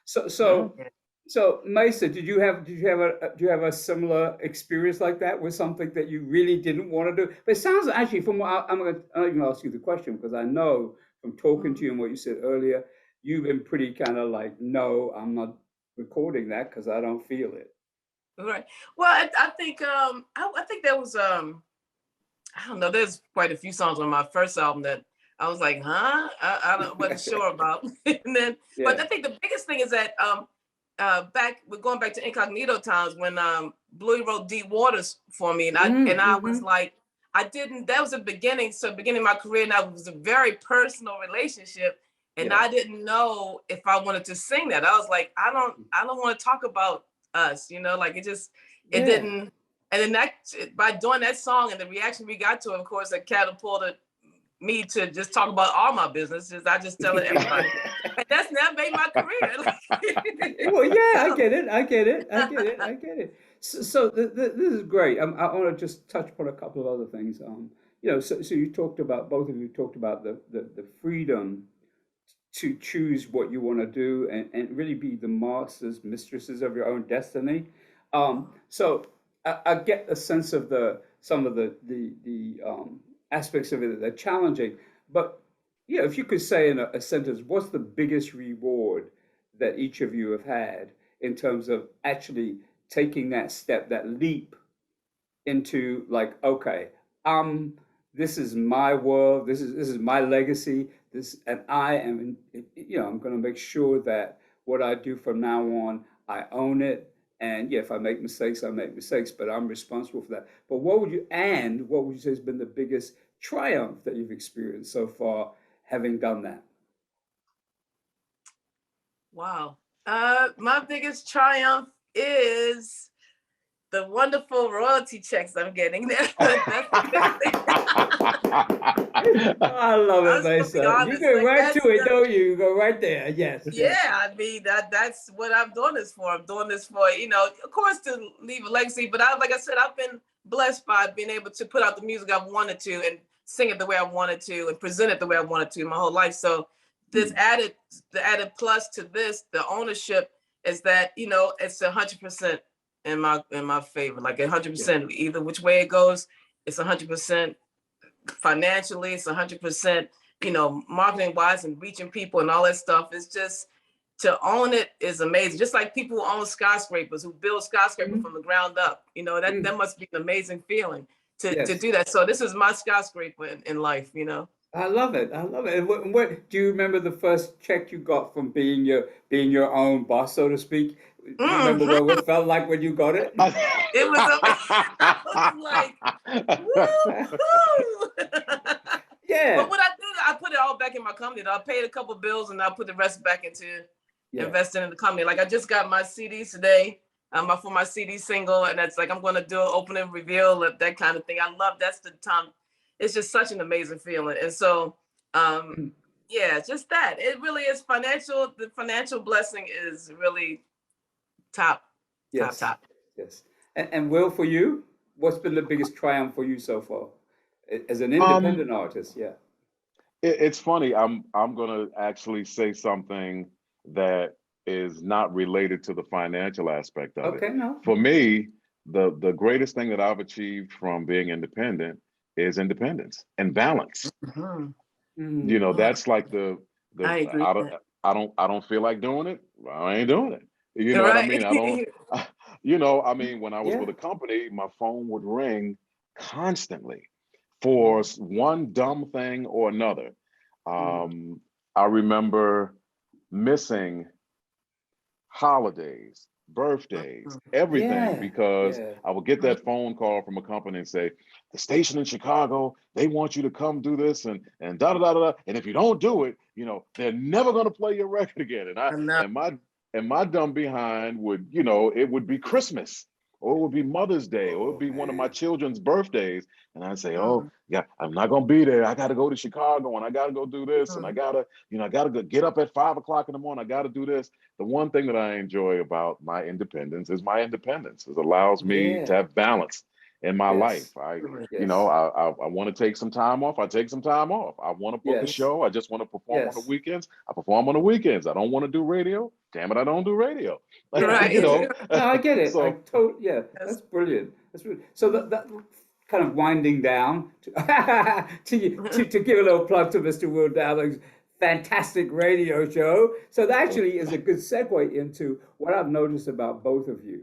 So Yeah. so so Mesa, do you have a similar experience like that with something that you really didn't want to do? But it sounds actually from what I'm going to ask you the question because I know from talking to Mhm. you and what you said earlier, you've been pretty kind of like, no, I'm not recording that because I don't feel it. Right. Well, I think I think there was I don't know. There's quite a few songs on my first album that I was like, huh? Wasn't sure about. And then, but Yeah, I think the biggest thing is that we're going back to incognito times when Bluey wrote Deep Waters for me, and I was hmm like, I didn't. That was the beginning. So beginning of my career, and that was a very personal relationship, and yeah, I didn't know if I wanted to sing that. I was like, I don't want to talk about us, like it yeah. didn't. And then that by doing that song and the reaction we got to it, of course, it catapulted me to just talk about all my businesses. I just tell it everybody. And that's now made my career. Well, yeah, I So, get it. I get it. I get it. I get it. This is great. I want to just touch upon a couple of other things. So you talked about both of you talked about the freedom to choose what you want to do and really be the masters, mistresses of your own destiny. So I get a sense of the some of the aspects of it that are challenging, but if you could say in a sentence, what's the biggest reward that each of you have had in terms of actually taking that step, that leap into like, okay, this is my world, this is my legacy, and I am, I'm going to make sure that what I do from now on, I own it. And yeah, if I make mistakes, I make mistakes, but I'm responsible for that. But what would you say has been the biggest triumph that you've experienced so far, having done that? wow. My biggest triumph is the wonderful royalty checks I'm getting. That's the biggest thing. I love I'm it, just gonna be Mesa. You honest. go Like right to that's it, don't you? You go right there. Yes, yeah, yes. I mean that's what I'm doing this for. I'm doing this for, of course to leave a legacy, but like I said, I've been blessed by being able to put out the music I've wanted to and sing it the way I wanted to and present it the way I wanted to my whole life. So this Hmm. the added plus to this, the ownership is that, it's 100% in my favor, like Yeah. 100%, either which way it goes, it's 100% financially, it's 100%, marketing wise and reaching people and all that stuff. It's just to own it is amazing. Just like people who own skyscrapers, who build skyscraper Hmm. from the ground up, that Hmm. that must be an amazing feeling to Yes. do that. So this is my skyscraper in life. I love it. I love it. And what do you remember the first check you got from being your own boss, so to speak? Do you remember Hmm. what it felt like when you got it? It was amazing. I was like, woo-hoo. Yeah. But what I did, I put it all back in my company. I paid a couple bills and I put the rest back into Yeah. investing in the company. Like I just got my CDs today, for my CD single, and that's like I'm going to do an opening reveal, that kind of thing. I love that's the time. It's just such an amazing feeling, and so um, Mm. yeah, just that. It really is financial. The financial blessing is really top, top, Yes. top. Yes. And Will, for you, what's been the biggest triumph for you so far as an um, independent artist? Yeah. it's funny. I'm gonna actually say something that is not related to the financial aspect of it. Okay. No. For me, the greatest thing that I've achieved from being independent is independence and balance. Mhm. Mm. That's like the I agree with that. I don't feel like doing it. Well, I ain't doing it. You know what I Right. mean? I don't. I mean, when I was Yeah. with a company, my phone would ring constantly for one dumb thing or another. Mm. Um, I remember missing holidays, birthdays, Mhm. everything Yeah. because Yeah. I would get that phone call from a company and say, the station in Chicago, they want you to come do this and da da da da. And if you don't do it, they're never gonna play your record again. And I I know. and my dumb behind would, it would be Christmas or it would be Mother's Day or it would Oh be one of my man. children's birthdays. And I'd say, oh, Mhm. yeah, I'm not gonna be there. I gotta go to Chicago and I gotta go do this and I Mhm. gotta, I gotta go get up at 5 o'clock in the morning. I gotta do this. The one thing that I enjoy about my independence is my independence. It allows me to Yeah. have balance in my life. Yes. I, Yes. I want to take some time off. I take some time off. I want to book a Yes. show. I just want to perform on the Yes. weekends. I perform on the weekends. I don't want to do radio. damn it, I don't do radio. Yeah, You know, no, I get it. so Yeah, That's- that's brilliant. That's brilliant. So that kind of winding down to give a little plug to Mr. Will Dowling's fantastic radio show. So that actually is a good segue into what I've noticed about both of you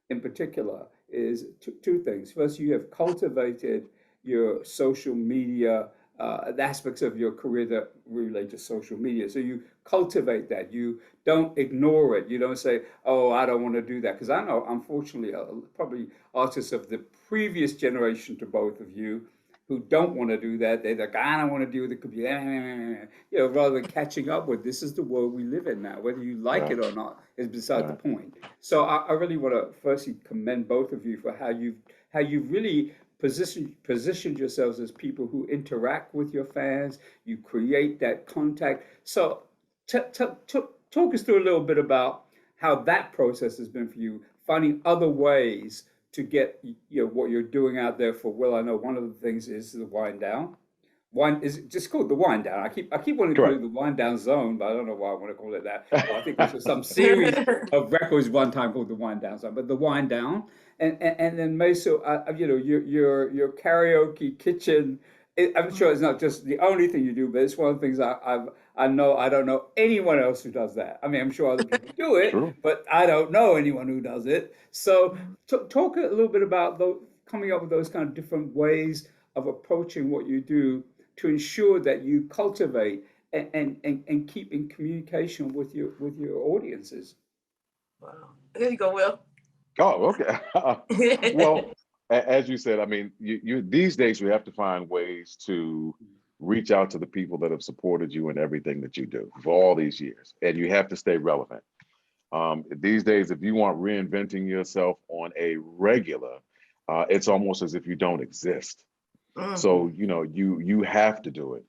in particular is two things. First, you have cultivated your social media, the aspects of your career that relate to social media. So you cultivate that. You don't ignore it. You don't say, "Oh, I don't want to do that," because I know, unfortunately, probably artists of the previous generation to both of you who don't want to do that. They're like, "I don't want to do the computer," you know, rather than catching up with. This is the world we live in now. Whether you like right, it or not is beside the right. point. So I really want to firstly commend both of you for how you really positioned yourselves as people who interact with your fans. You create that contact. So talk us through a little bit about how that process has been for you, finding other ways to get what you're doing out there for Will. I know one of the things is the wind down. One is just called the wind down. I keep wanting to call it Correct. the wind down zone, but I don't know why I want to call it that. Or I think this was some series of records one time called the wind down zone, but the wind down. And then Mesa, your karaoke kitchen. I'm sure it's not just the only thing you do, but it's one of the things I know. I don't know anyone else who does that. I mean, I'm sure other people do it, True. but I don't know anyone who does it. So talk a little bit about coming up with those kind of different ways of approaching what you do to ensure that you cultivate and keep in communication with your audiences. Wow. There you go, Will. Oh, okay. Well, as you said, I mean, you these days you have to find ways to reach out to the people that have supported you in everything that you do for all these years, and you have to stay relevant. These days, if you want reinventing yourself on a regular, it's almost as if you don't exist. Mhm. So you have to do it.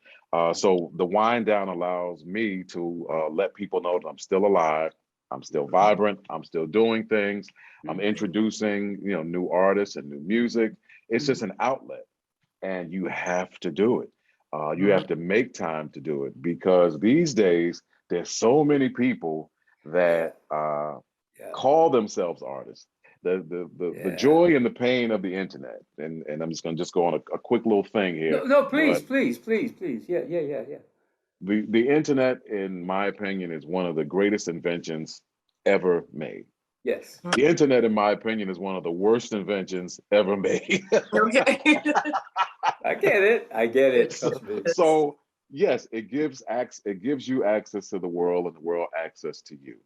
So the wind down allows me to let people know that I'm still alive, I'm still vibrant, I'm still doing things, I'm Mhm, introducing new artists and new music. It's just mhm. an outlet, and you have to do it. You have Mhm. to make time to do it because these days there's so many people Yeah, that yeah, call themselves artists. The yeah. joy and the pain of the internet, and I'm just gonna go on a quick little thing here, No, no, please, but please, please, please. Yeah, yeah, yeah, yeah. the internet, in my opinion, is one of the greatest inventions ever made. Yes. The internet, in my opinion, is one of the worst inventions ever made. Okay. I get it. I get it. so, Trust me. Yes. so yes, it gives you access to the world and the world access to you.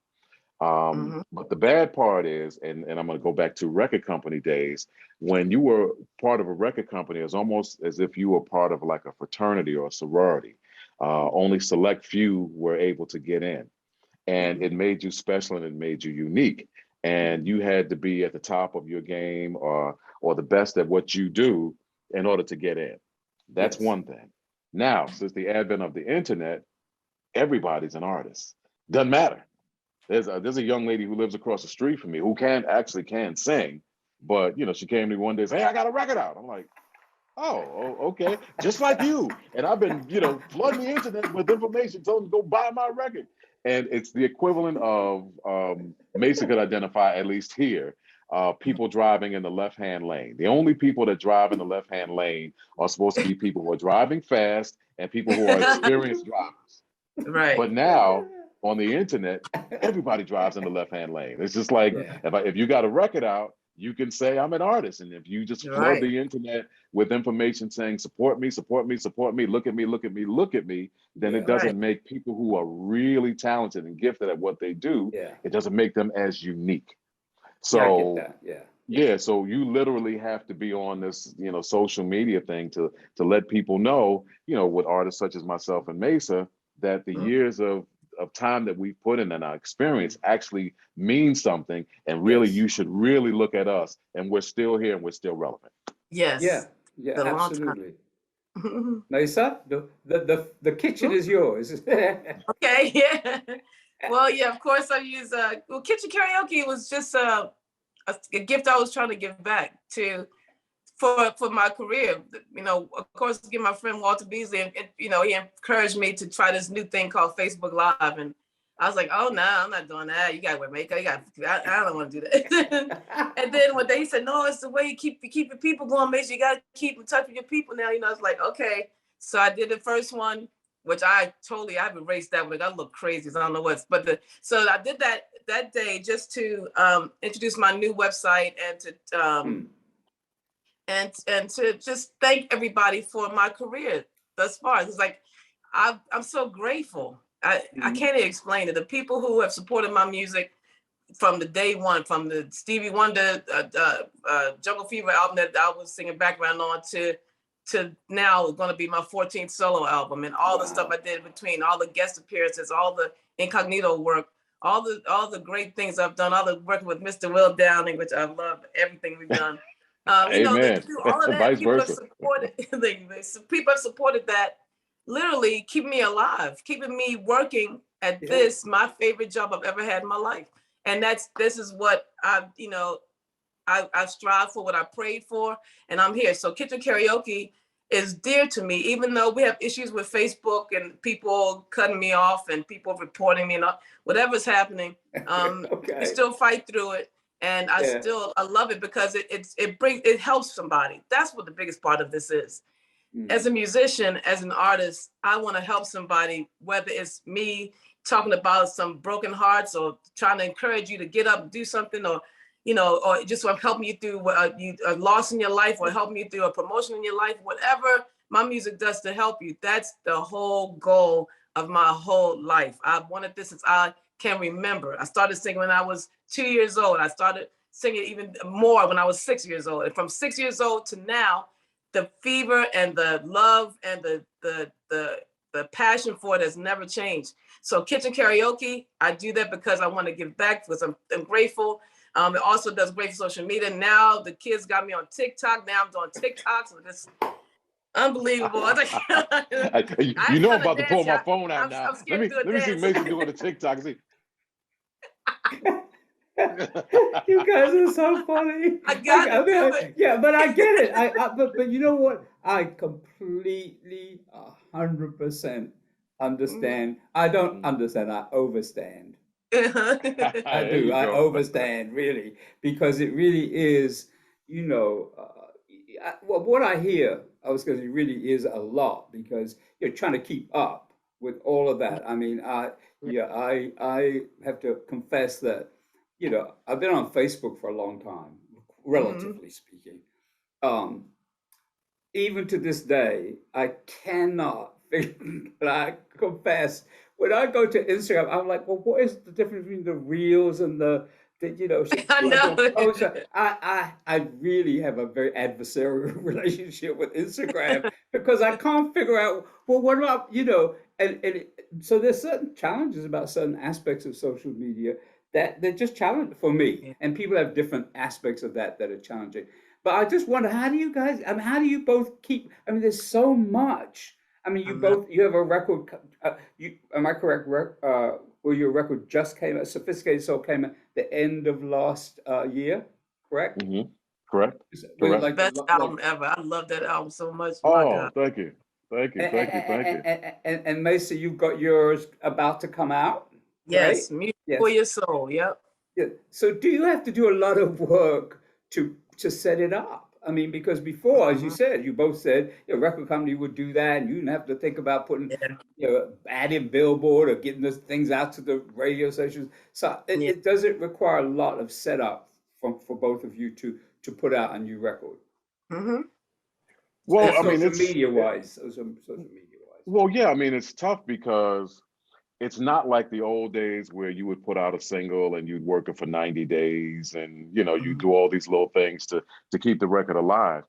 Mhm. But the bad part is, and I'm going to go back to record company days, when you were part of a record company, it's almost as if you were part of like a fraternity or a sorority. Only select few were able to get in, and Mhm, it made you special and it made you unique. And mhm. you had to be at the top of your game or the best at what you do in order to get in. That's Yes. one thing. Now, since the advent of the internet, everybody's an artist. Doesn't matter. There's a young lady who lives across the street from me who can sing, but she came to me one day and said, "Hey, I got a record out." I'm like, "Oh, okay," just like you. And I've been flooding the internet with information, telling them to go buy my record. And it's the equivalent of Mesa could identify, at least here, people driving in the left-hand lane. The only people that drive in the left-hand lane are supposed to be people who are driving fast and people who are experienced drivers. Right. But now on the internet, everybody drives in the left-hand lane. It's just like Yeah. if you got a record out, you can say I'm an artist. And if you just flood Right. the internet with information saying support me, support me, support me, look at me, look at me, look at me, then it Yeah. Right. doesn't make people who are really talented and gifted at what they do, Yeah. it doesn't make them as unique. Yeah. I get So that. Yeah. yeah, so you literally have to be on this, social media thing to let people know, with artists such as myself and Mesa, that the Mhm. years of time that we put in and our experience Mm. actually means something. And really, Yes. you should really look at us, and we're still here and we're still relevant. Yeah. Yes. Yeah. The long Absolutely. time. Mesa, the kitchen is yours. Okay. Yeah. Well, yeah. Of course, I use well, kitchen karaoke was just a gift I was trying to give back to for my career. Of course, my friend Walter Beasley, and he encouraged me to try this new thing called Facebook Live, and I was like, oh no, I'm not doing that. You gotta wear makeup. I don't want to do that. And then one day he said, no, it's the way you keep your people going, Maysa. You gotta keep in touch with your people now. I was like, okay. So I did the first one, which I've erased that one. I look crazy. So I don't know so I did that day just to introduce my new website and to and to just thank everybody for my career thus far. It's like I'm so grateful. I can't even explain it. The people who have supported my music from the day one, from the Stevie Wonder Jungle Fever album that I was singing background on to now going to be my 14th solo album, and all the stuff I did between, all the guest appearances, all the incognito work, all the great things I've done, all the working with Mr. Will Downing, which I love everything we've done. Amen. Through all of that, Vice people have versa. supported. People have supported that, literally keeping me alive, keeping me working at this, my favorite job I've ever had in my life. And this is what I strive for, what I prayed for, and I'm here. So Kitchen Karaoke is dear to me, even though we have issues with Facebook and people cutting me off and people reporting me and whatever's happening. We still fight through it. And I love it because it helps somebody. That's what the biggest part of this is. As a musician, as an artist, I want to help somebody, whether it's me talking about some broken hearts or trying to encourage you to get up and do something, or just helping you through a loss in your life, or helping you through a promotion in your life. Whatever my music does to help you, that's the whole goal of my whole life. I've wanted this since I can remember. I started singing when I was 2 years old. I started singing even more when I was 6 years old. And from 6 years old to now, the fever and the love and the passion for it has never changed. So Kitchen Karaoke, I do that because I want to give back, because I'm grateful. It also does great for social media. Now the kids got me on TikTok. Now I'm doing TikTok, so this unbelievable. You know I'm about to pull my phone out now. I'm scared Let me see Maysa doing the TikTok. See. You guys are so funny. I got it. Yeah, but I get it. But you know what? I completely 100% understand. I don't understand. I overstand. I do. I overstand, really, because it really is. What I hear, I was going to say, really is a lot, because you're trying to keep up with all of that. I mean, I have to confess that. I've been on Facebook for a long time, relatively speaking. Even to this day, I cannot figure, I confess, when I go to Instagram, I'm like, well, what is the difference between the reels and I know. I really have a very adversarial relationship with Instagram, because I can't figure out, well, what about, so there's certain challenges about certain aspects of social media that they're just challenging for me, and people have different aspects of that are challenging. But I just wonder, how do you guys? I mean, how do you both keep? I mean, there's so much. I mean, you have a record. Am I correct? Well, your record just came out. Sophisticated Soul came at the end of last year, correct? Mm-hmm. Correct. Like best album ever. I love that album so much. Oh, my God. Thank you. And Maysa, you've got yours about to come out. Yes, right? Music for Your Soul. Yep. Yeah. So do you have to do a lot of work to set it up? I mean, because before, as you said, you both said your record company would do that, and you didn't have to think about putting, adding Billboard or getting those things out to the radio stations. So it doesn't require a lot of setup for both of you to put out a new record. Mm-hmm. Well, I mean, social media wise. Well, yeah, I mean, it's tough because it's not like the old days where you would put out a single and you'd work it for 90 days and, you do all these little things to keep the record alive.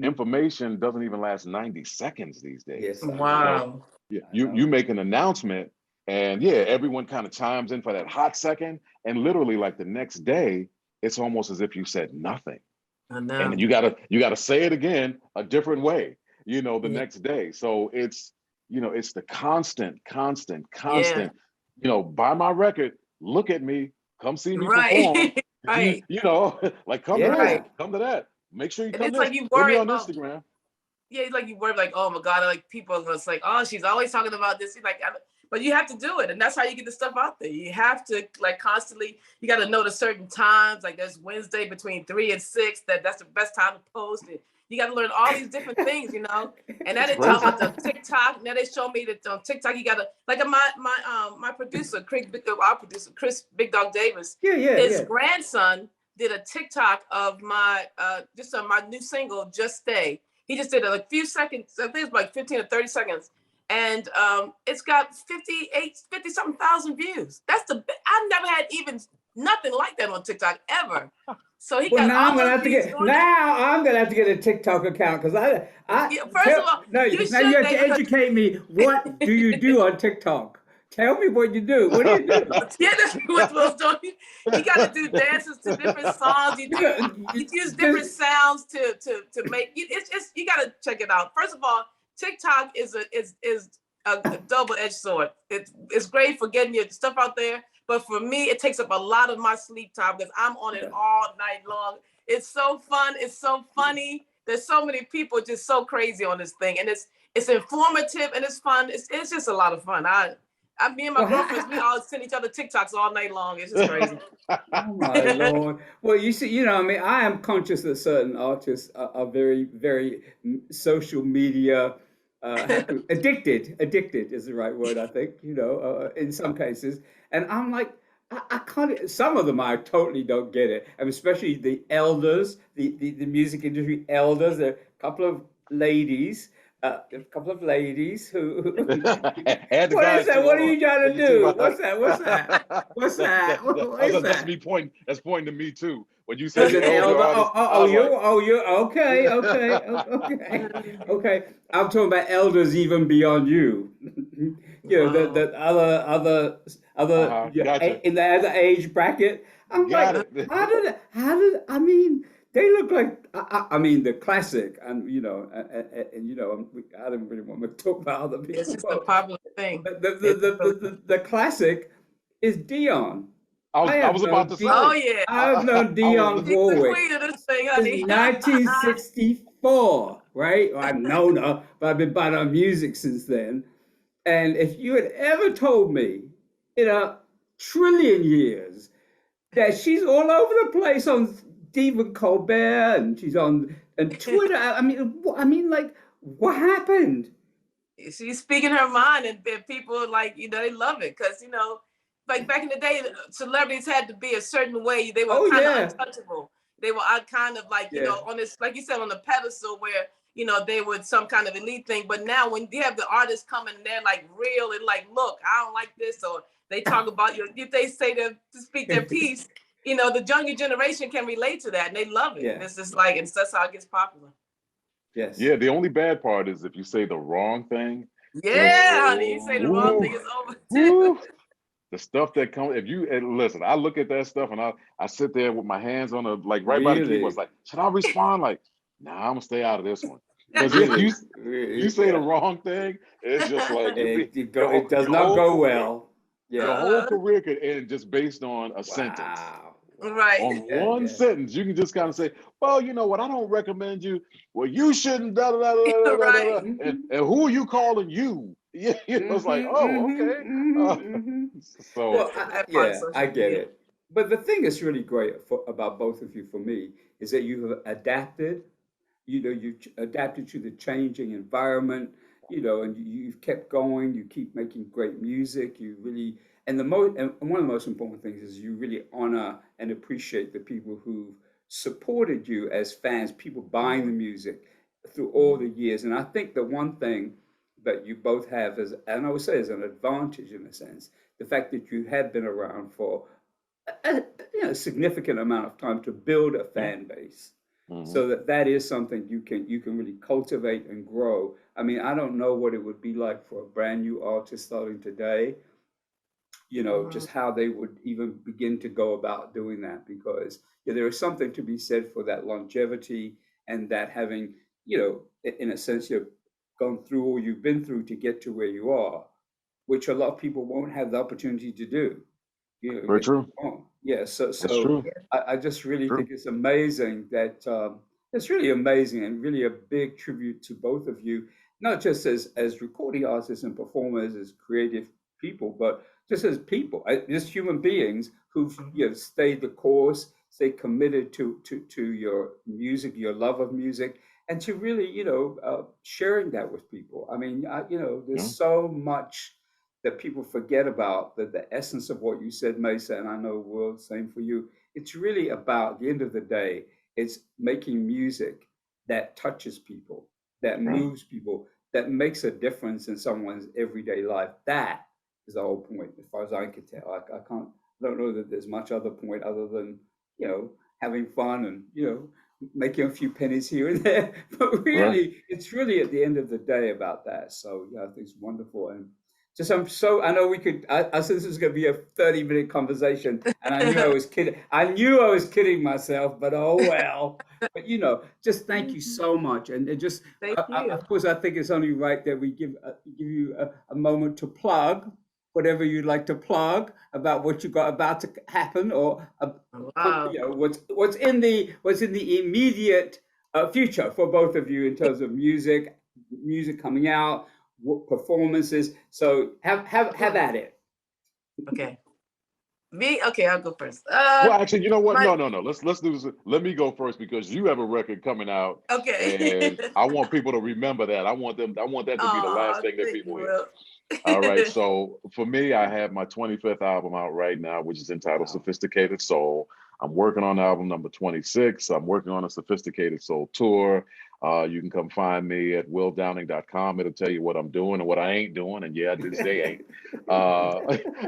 Information doesn't even last 90 seconds these days. Yes. Wow. You make an announcement and everyone kind of chimes in for that hot second. And literally like the next day, it's almost as if you said nothing. I know. And you gotta say it again a different way, the next day. So it's the constant, buy my record, look at me, come see me perform. Right. Like come to this, come to that. Make sure you come to this. Like you worry on about, Instagram. Yeah, like you worry like, oh my God, like people are gonna say, oh, she's always talking about this. Like, but you have to do it, and that's how you get the stuff out there. You have to like constantly. You got to know the certain times. Like there's Wednesday between 3 and 6. That's the best time to post it. You got to learn all these different things, you know. And now they talk about the TikTok. Now they show me that on TikTok you got to like my producer, our producer Chris Big Dog Davis. His grandson did a TikTok of my just on my new single Just Stay. He just did a few seconds. I think it's like 15 or 30 seconds. And it's got 50 something thousand views. I've never had even nothing like that on TikTok ever. So he got now all those views. I'm gonna have to get a TikTok account because first of all, now you have to educate me. What do you do on TikTok? Tell me what you do. What do you do? Yeah, that's what Will's doing. You got to do dances to different songs. You use different sounds to make it's you got to check it out. First of all, TikTok is a double-edged sword. It's great for getting your stuff out there, but for me, it takes up a lot of my sleep time because I'm on it all night long. It's so fun. It's so funny. There's so many people just so crazy on this thing, and it's informative and it's fun. It's just a lot of fun. Me and my girlfriends, we all send each other TikToks all night long. It's just crazy. Oh my Lord. Well, you see, I mean, I am conscious that certain artists are very, very social media addicted. Addicted is the right word, I think, in some cases. And I'm like, I can't, some of them I totally don't get it. And especially the elders, the music industry elders, a couple of ladies who what is that? What are you trying to do? What's that? What's that? What is that? That's pointing to me too. When you said an elder, you're okay. I'm talking about elders even beyond you. The other gotcha. in the other age bracket. I'm like, how did I mean? They look like I mean the classic, and I don't really want to talk about other people. It's just a popular thing. The classic is Dion. I was about to say. Oh yeah. I've known Dionne Warwick since 1964, right? Well, I've known her, but I've been buying her music since then. And if you had ever told me in a trillion years that she's all over the place on Stephen Colbert and she's on Twitter, I mean, like, what happened? She's speaking her mind, and people they love it because like back in the day, celebrities had to be a certain way. They were kind of untouchable. They were kind of like, on this, like you said, on the pedestal where, they were some kind of elite thing. But now when you have the artists coming, they're like real and like, look, I don't like this. Or they talk about if they say to speak their piece, the younger generation can relate to that and they love it. And it's just like, and that's how it gets popular. Yes. Yeah, the only bad part is if you say the wrong thing. Yeah, honey, you say the wrong thing, it's over too. The stuff that comes, listen, I look at that stuff and I sit there with my hands on by the keyboard. It's like, should I respond? Like, nah, I'm gonna stay out of this one. Because you say the wrong thing, it's just like it does not go well. Yeah, the whole career could end just based on a sentence. Right. On one sentence, you can just kind of say, well, you know what, I don't recommend you. Well, you shouldn't, da, da, da, da, da, right. da, da. And who are you calling you? Yeah, it's like, okay. So I get it. But the thing that's really great about both of you for me is that you have adapted. You adapted to the changing environment. And you've kept going. You keep making great music. You really and one of the most important things is you really honor and appreciate the people who've supported you as fans, people buying the music through all the years. And I think the one thing that you both have and I would say is an advantage in a sense, the fact that you have been around for a significant amount of time to build a fan base. So that is something you can really cultivate and grow. I mean, I don't know what it would be like for a brand new artist starting today, just how they would even begin to go about doing that, because there is something to be said for that longevity and that having, in a sense, you've gone through all you've been through to get to where you are, which a lot of people won't have the opportunity to do. Very true. Yeah, so true. I just really think it's amazing that it's really amazing and really a big tribute to both of you, not just as recording artists and performers, as creative people, but just as people, just human beings who've stayed the course, stay committed to your music, your love of music, and to really sharing that with people. I mean, there's Yeah. so much that people forget about, that the essence of what you said, Mesa, and I know Will, same for you. It's really about, at the end of the day, it's making music that touches people, that Yeah. moves people, that makes a difference in someone's everyday life. That is the whole point, as far as I can tell. I don't know that there's much other point other than, having fun and, making a few pennies here and there. But Right. really, it's really at the end of the day about that. So, yeah, I think it's wonderful. And just, I know I said this was going to be a 30-minute conversation, and I knew I was kidding. I knew I was kidding myself, but oh well. But, just thank you so much. And just, Thank you. of course, I think it's only right that we give you a moment to plug whatever you'd like to plug about what you got about to happen, or Wow. what's in the immediate future for both of you in terms of music coming out, performances. So have at it. Okay. Me? Okay, I'll go first. Well, actually, you know what? My, No, no, no. Let's do this. Let me go first because you have a record coming out, okay. and I want people to remember that. I want that to be the last Oh, thing that thank you, people hear. Will. All right. So for me, I have my 25th album out right now, which is entitled Wow. Sophisticated Soul. I'm working on album number 26. I'm working on a Sophisticated Soul tour. You can come find me at willdowning.com. It'll tell you what I'm doing and what I ain't doing. And yeah, I did say ain't.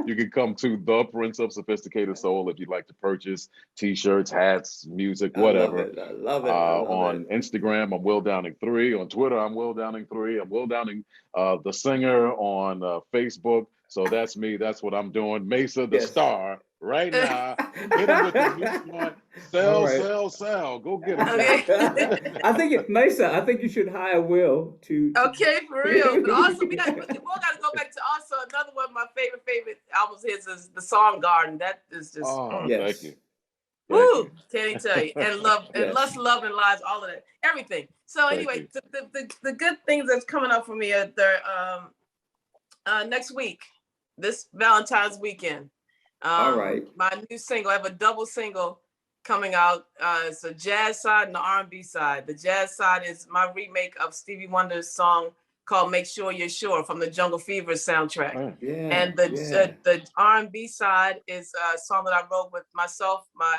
You can come to The Prince of Sophisticated Soul if you'd like to purchase t-shirts, hats, music, I love whatever. it. I love it. I love On it. Instagram, I'm Will Downing 3. On Twitter, I'm Will Downing 3. I'm Will Downing, the singer, on Facebook. So that's me. That's what I'm doing. Maysa, the Yes. star, right now. Hit him with the new joint. All Sell, right. sell, sell. Go get him, Okay. Maysa. Mesa, I think you should hire Will to. Okay, for real. But also, we all got to go back to also another one of my favorite albums. His is the Song Garden. That is just Oh, thank Yes. you. Thank woo. you. Can't even tell you. And love and Yes. lust, love and lies, all of that, everything. So Thank anyway, you. the good things that's coming up for me are next week, this Valentine's weekend. All right. My new single, I have a double single coming out. It's a jazz side and the R&B side. The jazz side is my remake of Stevie Wonder's song called "Make Sure You're Sure" from the Jungle Fever soundtrack. Oh, Yeah. And the R&B side is a song that I wrote with myself, my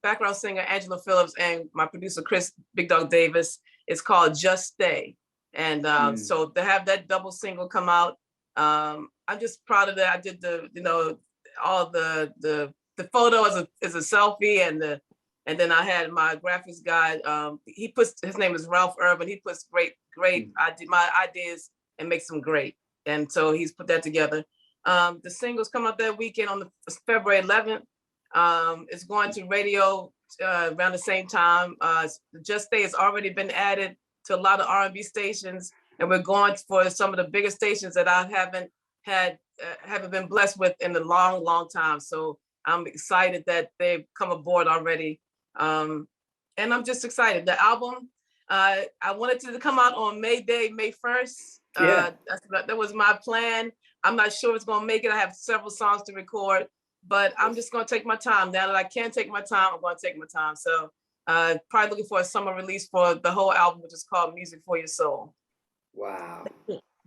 background singer Angela Phillips, and my producer Chris Big Dog Davis. It's called "Just Stay." And so to have that double single come out, I'm just proud of that. I did all the photo is a selfie, and then I had my graphics guy. He puts, his name is Ralph Urban. He puts great my ideas and makes them great. And so he's put that together. The singles come out that weekend on the February 11th. It's going to radio around the same time. Just Stay has already been added to a lot of R&B stations, and we're going for some of the biggest stations that I haven't been blessed with in a long time. So I'm excited that they've come aboard already. And I'm just excited. The album, I wanted it to come out on May 1st. Yeah. That was my plan. I'm not sure it's gonna make it. I have several songs to record, but I'm just gonna take my time. Now that I can take my time, I'm gonna take my time. So probably looking for a summer release for the whole album, which is called Music for Your Soul. Wow.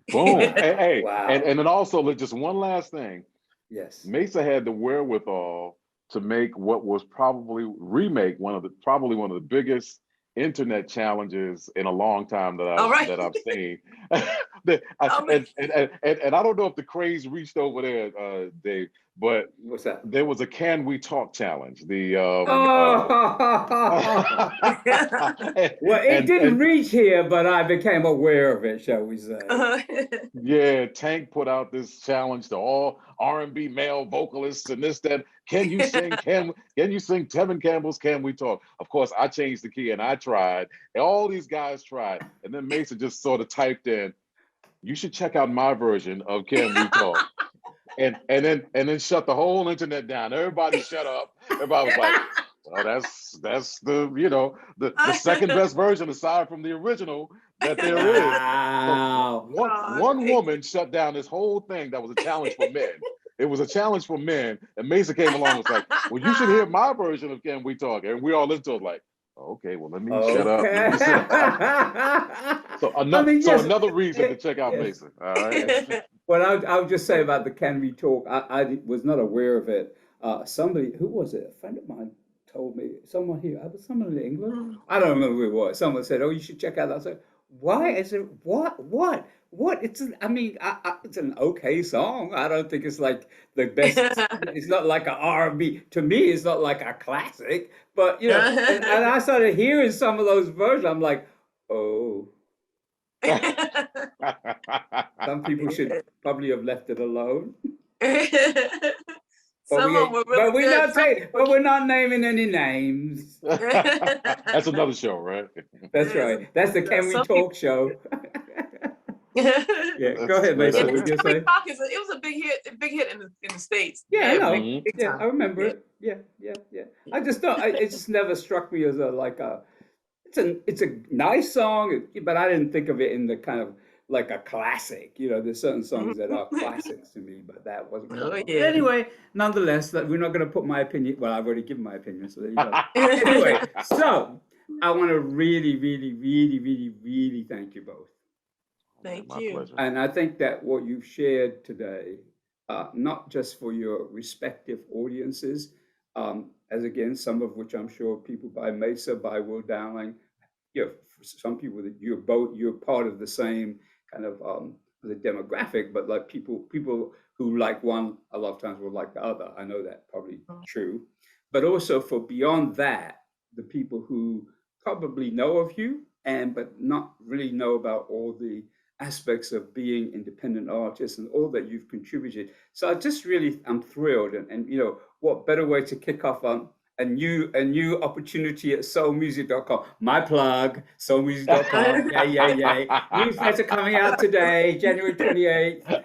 boom. Hey, Wow. and then also just one last thing. Yes. Mesa had the wherewithal to make what was remake one of the biggest internet challenges in a long time All right. that I've seen. Oh, And I don't know if the craze reached over there, Dave, but What's that? there was a Can We Talk challenge. Well, it didn't reach here, but I became aware of it, shall we say? Yeah, Tank put out this challenge to all R&B male vocalists and this, that. Can you sing? Can you sing Tevin Campbell's Can We Talk? Of course, I changed the key and I tried. And all these guys tried. And then Mesa just sort of typed in, you should check out my version of Can We Talk. And then shut the whole internet down. Everybody shut up. Everybody was like, well, that's the the second best version aside from the original. that there is. Wow. One woman shut down this whole thing that was a challenge for men. It was a challenge for men, and Maysa came along and was like, "Well, you should hear my version of Can We Talk?" And we all listened to it like, "Okay, well, let me shut up. Let Okay. me sit down." So I mean, yes. another reason to check out Yes. Maysa. All right. Well, I'll just say about the Can We Talk, I was not aware of it. Somebody, who was it? A friend of mine told me, someone here, I was someone in England. I don't remember who it was. Someone said, "Oh, you should check out that." I said, "Why is it, what? It's, it's an okay song. I don't think it's like the best. It's not like an R&B. To me, it's not like a classic, but, and I started hearing some of those versions. I'm like, oh, some people should probably have left it alone. Some of them were really good. But we're not naming any names. That's another show, right? That's right. That's the Can We Talk show. Yeah, go ahead, That's Maysa. great. What you say? It was a big hit in the States. Yeah, I know. Big Yeah, time. I remember it. Yeah. I just don't. It just never struck me as it's a nice song, but I didn't think of it in the kind of like a classic. There's certain songs that are classics to me, but that wasn't. Oh, yeah. Anyway, nonetheless, we're not going to put my opinion. Well, I've already given my opinion, so there you go. Anyway, so I want to really, really, really, really, really thank you both. Thank My you. pleasure. And I think that what you've shared today, not just for your respective audiences, as again, some of which I'm sure people by Maysa, by Will Downing, for some people that you're part of the same kind of the demographic, but like people who like one a lot of times will like the other. I know that probably true, but also for beyond that, the people who probably know of you but not really know about all the aspects of being independent artists and all that you've contributed. So I'm thrilled, and what better way to kick off on a new opportunity at soulmusic.com. My plug, soulmusic.com. Yay. Newsletter coming out today, January 28th.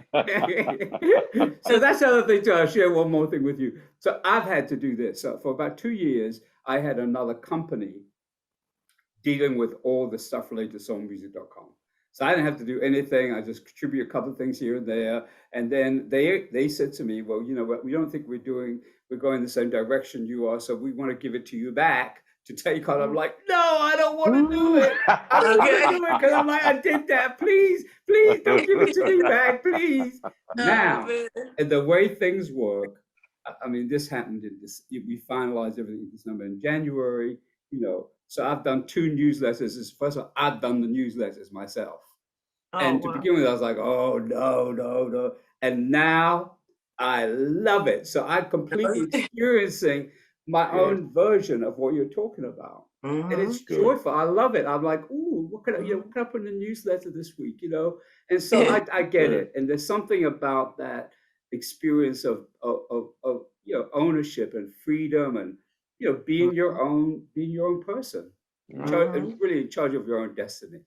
So that's the other thing too. I'll share one more thing with you. So I've had to do this. So for about 2 years, I had another company dealing with all the stuff related to soulmusic.com. So I didn't have to do anything. I just contribute a couple of things here and there. And then they said to me, well, you know what, we don't think we're going the same direction you are. So we want to give it to you back to take on. I'm like, no, I don't want to do it. I don't want to do it because I'm like, I did that. Please don't give it to me back, please. Now, and the way things work, I mean, this happened we finalized everything in December. In January, so I've done 2 newsletters. First of all, I've done the newsletters myself. And to begin with, I was like, oh, no. And now I love it. So I'm completely experiencing my own version of what you're talking about. And it's joyful. I love it. I'm like, ooh, what can I put in the newsletter this week, And so I get it. And there's something about that experience of ownership and freedom and being your own person, really in charge of your own destiny.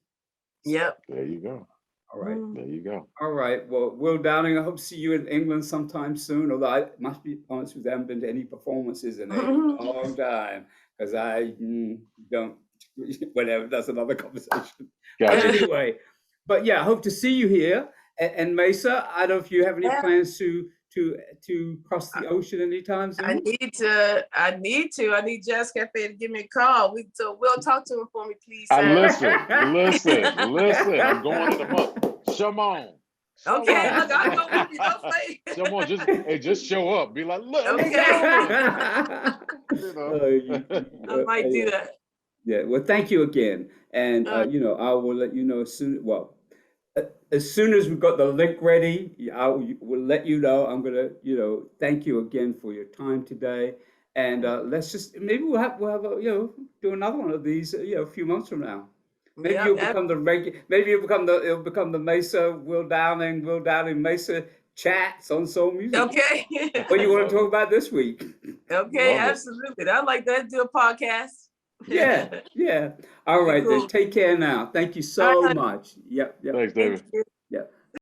Yep. There you go. All right. There you go. All right. Well, Will Downing, I hope to see you in England sometime soon. Although I must be honest with you, I haven't been to any performances in a long time because I don't. Whatever. That's another conversation. Gotcha. Anyway, but yeah, I hope to see you here. And Maysa, I don't know if you have any plans to cross the ocean anytime soon. I need Jazz Cafe to give me a call. Will talk to him for me, please. Listen. I'm going in a month. Shimon. Okay, look, I'll go with you. Don't play. Shimon, just show up. Be like, look. Okay. I might do that. Yeah. Well, thank you again, and I will let you know as soon. Well, as soon as we've got the link ready, I will let you know. I'm gonna, thank you again for your time today, and let's just maybe we'll have do another one of these, a few months from now. Maybe you'll become the regular. Maybe it'll become the Maysa Will Downing Maysa chats on Soul Music. Okay. What do you want to talk about this week? Okay, absolutely. I'd like that. Do a podcast. Yeah. All right, then. Take care now. Thank you so much. Yep. Thanks, David.